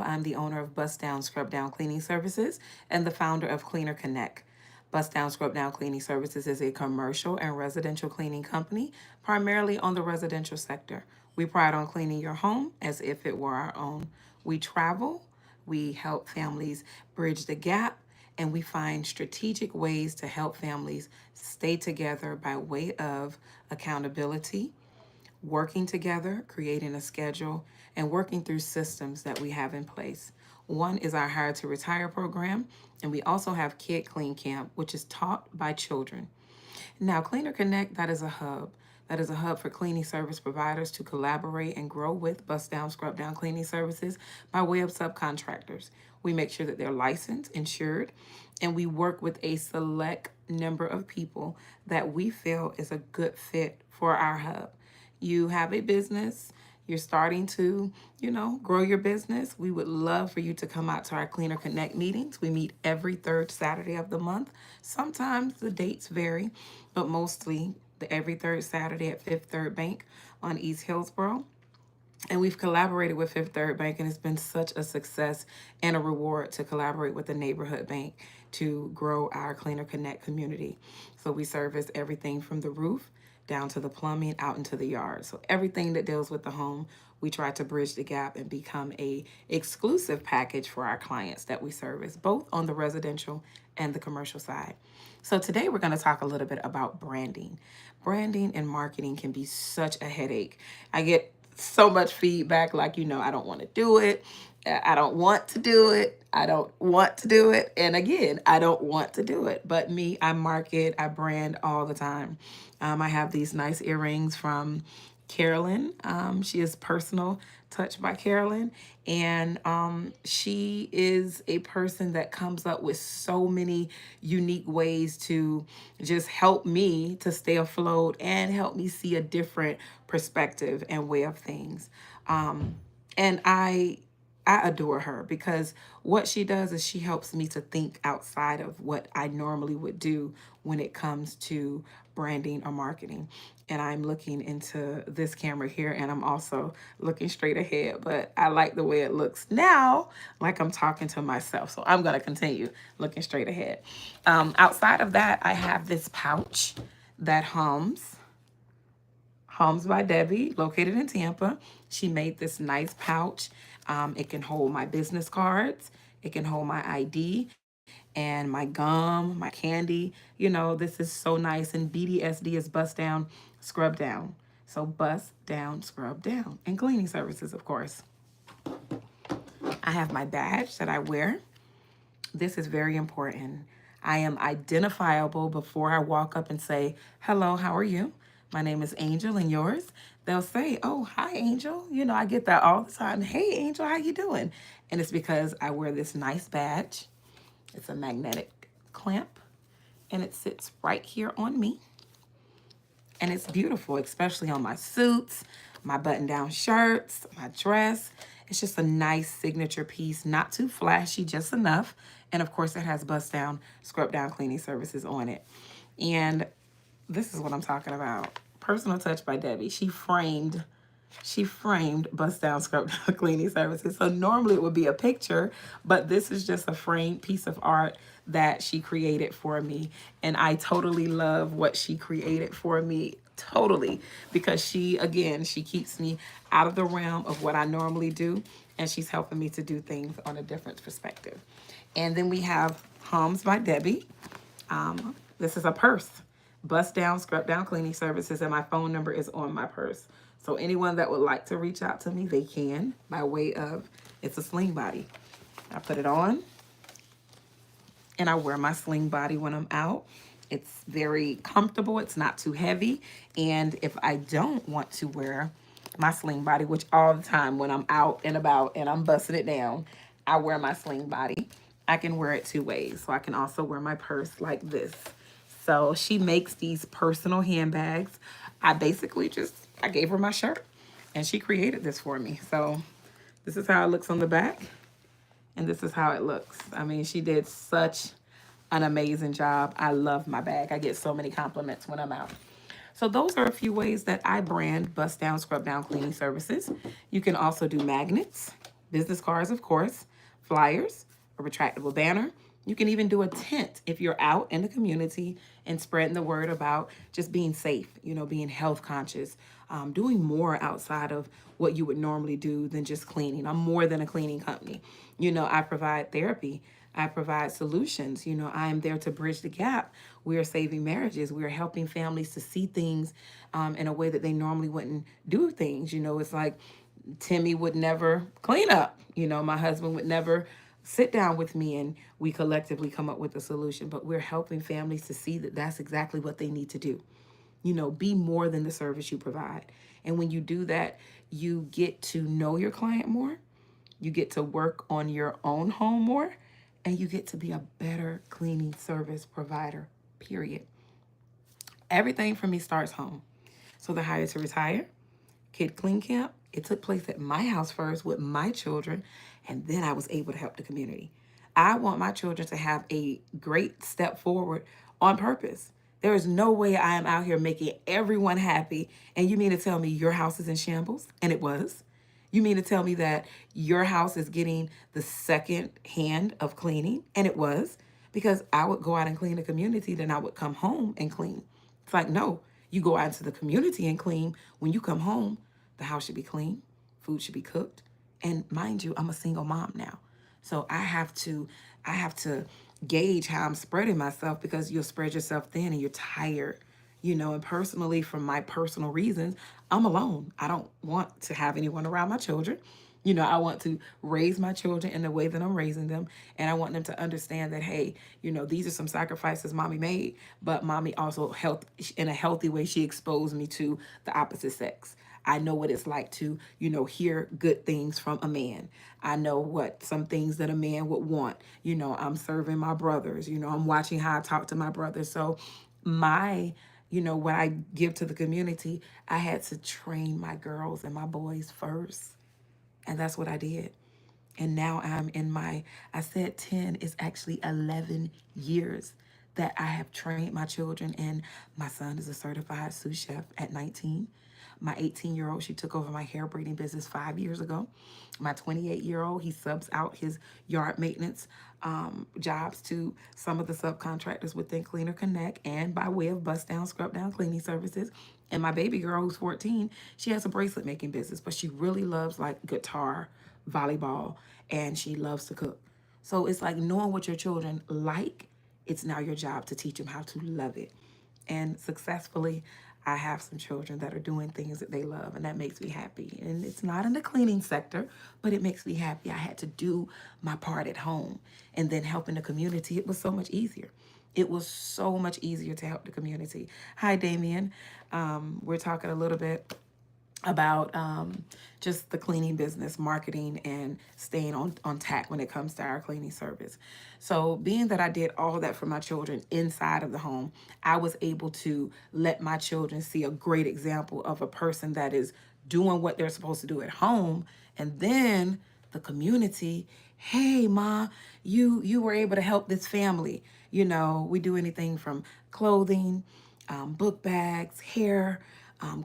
I'm the owner of Bust Down Scrub Down Cleaning Services and the founder of Cleaner Connect. Bust Down Scrub Down Cleaning Services is a commercial and residential cleaning company, primarily on the residential sector. We pride on cleaning your home as if it were our own. We travel, we help families bridge the gap, and we find strategic ways to help families stay together by way of accountability, working together, creating a schedule, and working through systems that we have in place. One is our Hire to Retire program, and we also have Kid Clean Camp, which is taught by children. Now, Cleaner Connect, that is a hub. That is a hub for cleaning service providers to collaborate and grow with Bust Down, Scrub Down cleaning services by way of subcontractors. We make sure that they're licensed, insured, and we work with a select number of people that we feel is a good fit for our hub. You have a business, you're starting to, grow your business. We would love for you to come out to our Cleaner Connect meetings. We meet every third Saturday of the month. Sometimes the dates vary, but mostly the every third Saturday at Fifth Third Bank on East Hillsborough. And we've collaborated with Fifth Third Bank, and it's been such a success and a reward to collaborate with the neighborhood bank to grow our Cleaner Connect community. So we service everything from the roof down to the plumbing out into the yard. So everything that deals with the home, we try to bridge the gap and become a exclusive package for our clients that we service, both on the residential and the commercial side. So today we're going to talk a little bit about branding. Branding and marketing can be such a headache. I get so much feedback like, I don't want to do it. I don't want to do it. I don't want to do it. And again, I don't want to do it. But me, I market, I brand all the time. I have these nice earrings from Carolyn. She is Personal Touch by Carolyn. And she is a person that comes up with so many unique ways to just help me to stay afloat and help me see a different perspective and way of things. And I adore her because what she does is she helps me to think outside of what I normally would do when it comes to branding or marketing. And I'm looking into this camera here and I'm also looking straight ahead, but I like the way it looks now, like I'm talking to myself. So I'm going to continue looking straight ahead. Outside of that, I have this pouch that Hums by Debbie, located in Tampa. She made this nice pouch. It can hold my business cards. It can hold my ID and my gum, my candy. This is so nice. And BDSD is bust down, scrub down. So bust down, scrub down. And cleaning services, of course. I have my badge that I wear. This is very important. I am identifiable before I walk up and say, hello, how are you? My name is Angel and yours. They'll say, oh, hi, Angel. I get that all the time. Hey, Angel, how you doing? And it's because I wear this nice badge. It's a magnetic clamp and it sits right here on me. And it's beautiful, especially on my suits, my button-down shirts, my dress. It's just a nice signature piece, not too flashy, just enough. And of course, it has bust down, scrub down cleaning services on it. And this is what I'm talking about. Personal Touch by Debbie. She framed bust down, scrub down cleaning services. So normally it would be a picture, but this is just a framed piece of art that she created for me. And I totally love what she created for me. Totally. Because she keeps me out of the realm of what I normally do. And she's helping me to do things on a different perspective. And then we have Hums by Debbie. This is a purse. Bust down, scrub down cleaning services, and my phone number is on my purse. So anyone that would like to reach out to me, they can by way of, it's a sling body. I put it on and I wear my sling body when I'm out. It's very comfortable. It's not too heavy. And if I don't want to wear my sling body, which all the time when I'm out and about and I'm busting it down, I wear my sling body. I can wear it two ways. So I can also wear my purse like this. So she makes these personal handbags. I gave her my shirt and she created this for me. So this is how it looks on the back and this is how it looks. I mean, she did such an amazing job. I love my bag. I get so many compliments when I'm out. So those are a few ways that I brand bust down, scrub down cleaning services. You can also do magnets. business cards, of course, flyers, a retractable banner. You can even do a tent if you're out in the community and spreading the word about just being safe, being health conscious, doing more outside of what you would normally do than just cleaning. I'm more than a cleaning company. I provide therapy. I provide solutions. I am there to bridge the gap. We are saving marriages. We are helping families to see things in a way that they normally wouldn't do things. It's like Timmy would never clean up. My husband would never sit down with me and we collectively come up with a solution. But we're helping families to see that that's exactly what they need to do. Be more than the service you provide. And when you do that, you get to know your client more, you get to work on your own home more, and you get to be a better cleaning service provider, period. Everything for me starts home. So the Hire to Retire Kid Clean Camp, it took place at my house first with my children, and then I was able to help the community. I want my children to have a great step forward on purpose. There is no way I am out here making everyone happy, and you mean to tell me your house is in shambles? And it was. You mean to tell me that your house is getting the second hand of cleaning? And it was, because I would go out and clean the community, then I would come home and clean. It's like, no, you go out into the community and clean. When you come home, the house should be clean, food should be cooked. And mind you, I'm a single mom now. So I have to gauge how I'm spreading myself, because you'll spread yourself thin and you're tired. And personally, from my personal reasons, I'm alone. I don't want to have anyone around my children. I want to raise my children in the way that I'm raising them. And I want them to understand that, hey, these are some sacrifices mommy made, but mommy also helped in a healthy way. She exposed me to the opposite sex. I know what it's like to, hear good things from a man. I know what some things that a man would want. I'm serving my brothers. I'm watching how I talk to my brothers. So my what I give to the community, I had to train my girls and my boys first. And that's what I did. And now I'm in I said 10 is actually 11 years that I have trained my children. And my son is a certified sous chef at 19. My 18-year-old, she took over my hair braiding business 5 years ago. My 28-year-old, he subs out his yard maintenance jobs to some of the subcontractors within Cleaner Connect and by way of bust down, scrub down cleaning services. And my baby girl, who's 14, she has a bracelet making business, but she really loves like guitar, volleyball, and she loves to cook. So it's like knowing what your children like, it's now your job to teach them how to love it. And successfully, I have some children that are doing things that they love, and that makes me happy. And it's not in the cleaning sector, but it makes me happy. I had to do my part at home, and then helping the community, it was so much easier. It was so much easier to help the community. Hi, Damien. We're talking a little bit about just the cleaning business, marketing, and staying on tack when it comes to our cleaning service. So being that I did all that for my children inside of the home, I was able to let my children see a great example of a person that is doing what they're supposed to do at home. And then the community, hey, ma, you were able to help this family. We do anything from clothing, book bags, hair,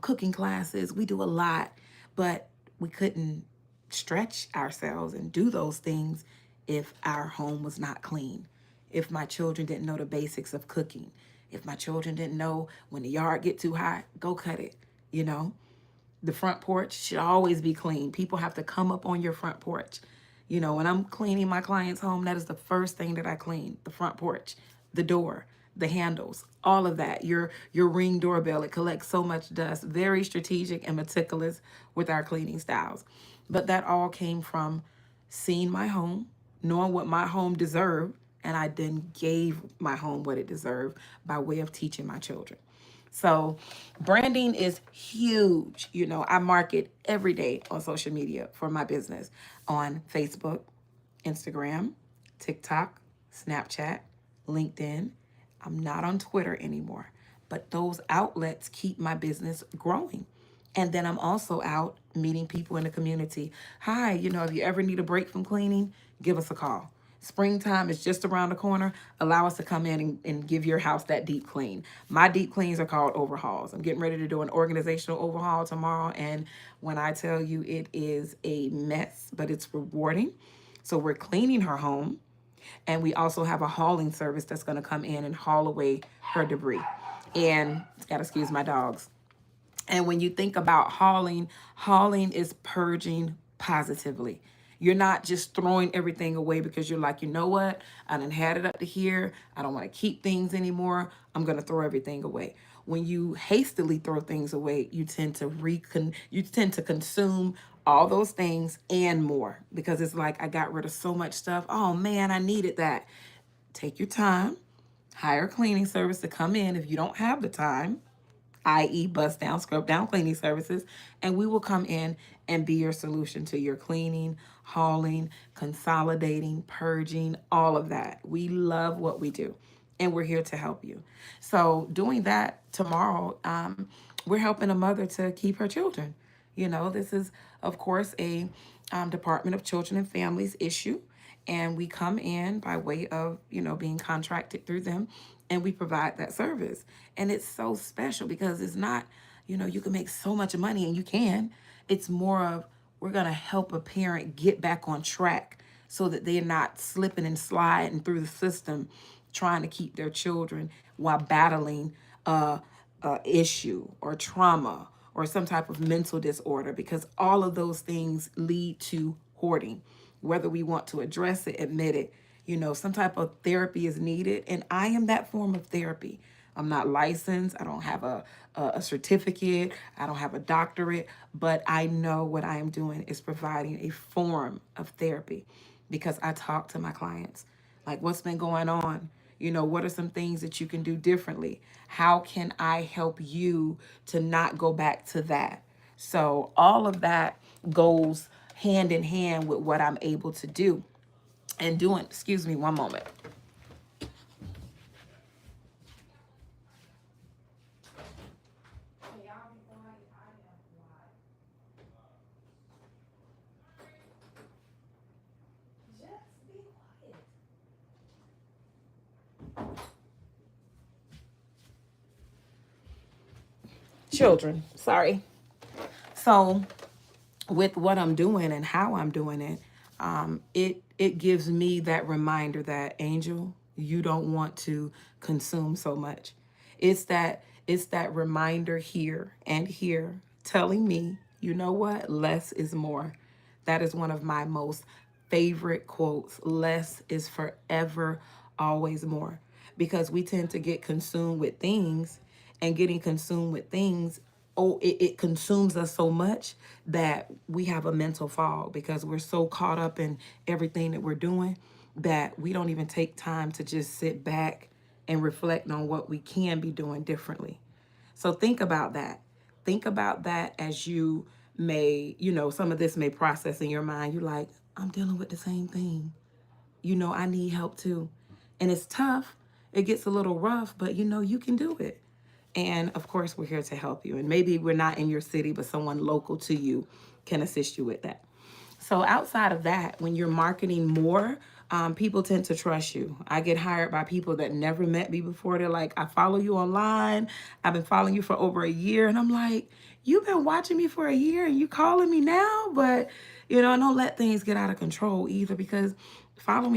cooking classes. We do a lot, but we couldn't stretch ourselves and do those things if our home was not clean. If my children didn't know the basics of cooking, if my children didn't know when the yard get too hot, go cut it. You know, the front porch should always be clean. People have to come up on your front porch. When I'm cleaning my client's home, that is the first thing that I clean: the front porch, the door, the handles, all of that. Your Ring doorbell, it collects so much dust. Very strategic and meticulous with our cleaning styles. But that all came from seeing my home, knowing what my home deserved, and I then gave my home what it deserved by way of teaching my children. So branding is huge. I market every day on social media for my business, on Facebook, Instagram, TikTok, Snapchat, LinkedIn. I'm not on Twitter anymore, but those outlets keep my business growing. And then I'm also out meeting people in the community. Hi, if you ever need a break from cleaning, give us a call. Springtime is just around the corner. Allow us to come in and give your house that deep clean. My deep cleans are called overhauls. I'm getting ready to do an organizational overhaul tomorrow. And when I tell you it is a mess, but it's rewarding. So we're cleaning her home. And we also have a hauling service that's going to come in and haul away her debris. And got to excuse my dogs. And when you think about hauling, hauling is purging positively. You're not just throwing everything away because you're like, you know what? I done had it up to here. I don't want to keep things anymore. I'm going to throw everything away. When you hastily throw things away, you tend to consume all those things and more because it's like I got rid of so much stuff. Oh man, I needed that. Take your time. Hire a cleaning service to come in if you don't have the time, i.e., bust down, scrub down cleaning services, and we will come in and be your solution to your cleaning, hauling, consolidating, purging, all of that. We love what we do, and we're here to help you. So, doing that tomorrow, we're helping a mother to keep her children. This is, of course, a Department of Children and Families issue. And we come in by way of, being contracted through them and we provide that service. And it's so special because it's not, you can make so much money and you can. It's more of we're going to help a parent get back on track so that they're not slipping and sliding through the system trying to keep their children while battling a issue or trauma or some type of mental disorder, because all of those things lead to hoarding. Whether we want to address it, admit it, some type of therapy is needed. And I am that form of therapy. I'm not licensed. I don't have a certificate. I don't have a doctorate, but I know what I am doing is providing a form of therapy because I talk to my clients. Like, what's been going on? What are some things that you can do differently? How can I help you to not go back to that? So all of that goes hand in hand with what I'm able to do and doing. Excuse me one moment. Children, sorry. So with what I'm doing and how I'm doing it, it gives me that reminder that, Angel, you don't want to consume so much. It's that reminder here and here telling me, you know what, less is more. That is one of my most favorite quotes. Less is forever, always more. Because we tend to get consumed with things, and getting consumed with things, it consumes us so much that we have a mental fog because we're so caught up in everything that we're doing that we don't even take time to just sit back and reflect on what we can be doing differently. So think about that. Think about that as you may, some of this may process in your mind. You're like, I'm dealing with the same thing. I need help too. And it's tough. It gets a little rough, but you can do it. And of course, we're here to help you. And maybe we're not in your city, but someone local to you can assist you with that. So outside of that, when you're marketing more, people tend to trust you. I get hired by people that never met me before. They're like, I follow you online. I've been following you for over a year. And I'm like, you've been watching me for a year and you calling me now? But, I don't let things get out of control either, because following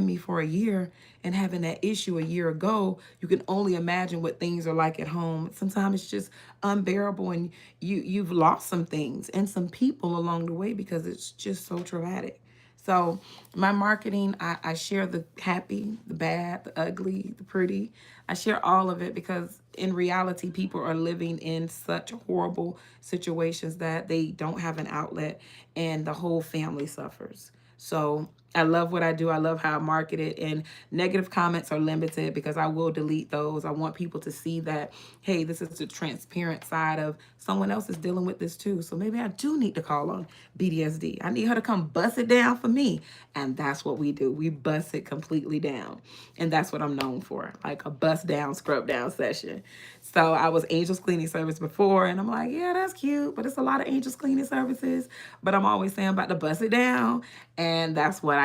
me for a year and having that issue a year ago, you can only imagine what things are like at home. Sometimes it's just unbearable, and you've lost some things and some people along the way because it's just so traumatic. So my marketing, I share the happy, the bad, the ugly, the pretty. I share all of it because in reality, people are living in such horrible situations that they don't have an outlet, and the whole family suffers. So I love what I do. I love how I market it. And negative comments are limited because I will delete those. I want people to see that, hey, this is the transparent side of someone else is dealing with this too. So maybe I do need to call on BDSD. I need her to come bust it down for me. And that's what we do. We bust it completely down. And that's what I'm known for, like a bust down, scrub down session. So I was Angels Cleaning Service before, and I'm like, yeah, that's cute, but it's a lot of Angels Cleaning Services. But I'm always saying about to bust it down. And that's what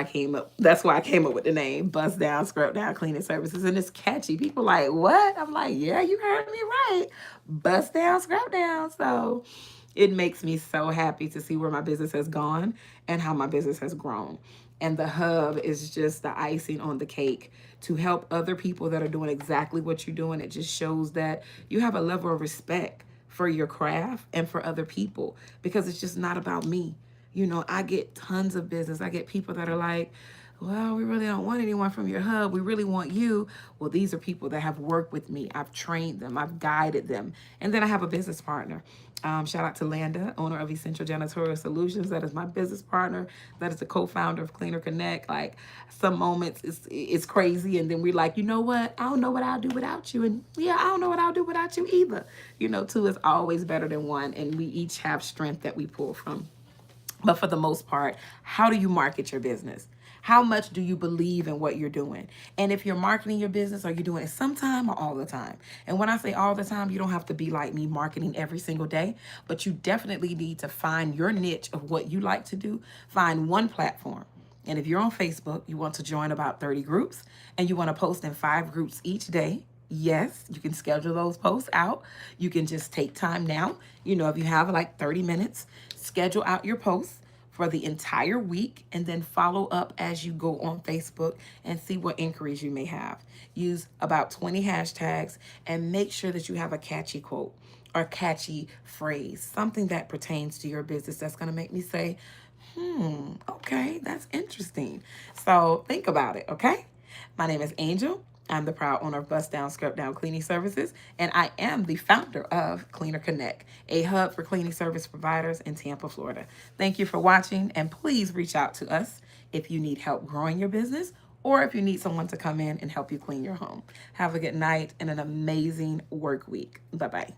That's why I came up with the name Bust Down, Scrub Down Cleaning Services. And it's catchy. People like, what? I'm like, yeah, you heard me right. Bust down, scrub down. So it makes me so happy to see where my business has gone and how my business has grown. And the hub is just the icing on the cake to help other people that are doing exactly what you're doing. It just shows that you have a level of respect for your craft and for other people, because it's just not about me. You know, I get tons of business. I get people that are like, well, we really don't want anyone from your hub. We really want you. Well, these are people that have worked with me. I've trained them. I've guided them. And then I have a business partner. Shout out to Landa, owner of Essential Janitorial Solutions. That is my business partner. That is the co-founder of Cleaner Connect. Like, some moments it's crazy. And then we're like, you know what? I don't know what I'll do without you. And yeah, I don't know what I'll do without you either. You know, two is always better than one. And we each have strength that we pull from. But for the most part, how do you market your business? How much do you believe in what you're doing? And if you're marketing your business, are you doing it sometime or all the time? And when I say all the time, you don't have to be like me marketing every single day, but you definitely need to find your niche of what you like to do. Find one platform. And if you're on Facebook, you want to join about 30 groups and you want to post in 5 groups each day. Yes, you can schedule those posts out. You can just take time now. You know, if you have like 30 minutes, schedule out your posts for the entire week and then follow up as you go on Facebook and see what inquiries you may have. Use about 20 hashtags and make sure that you have a catchy quote or catchy phrase, something that pertains to your business that's going to make me say, okay, that's interesting. So think about it, okay? My name is Angel. I'm the proud owner of Bust Down, Scrub Down Cleaning Services, and I am the founder of Cleaner Connect, a hub for cleaning service providers in Tampa, Florida. Thank you for watching, and please reach out to us if you need help growing your business or if you need someone to come in and help you clean your home. Have a good night and an amazing work week. Bye-bye.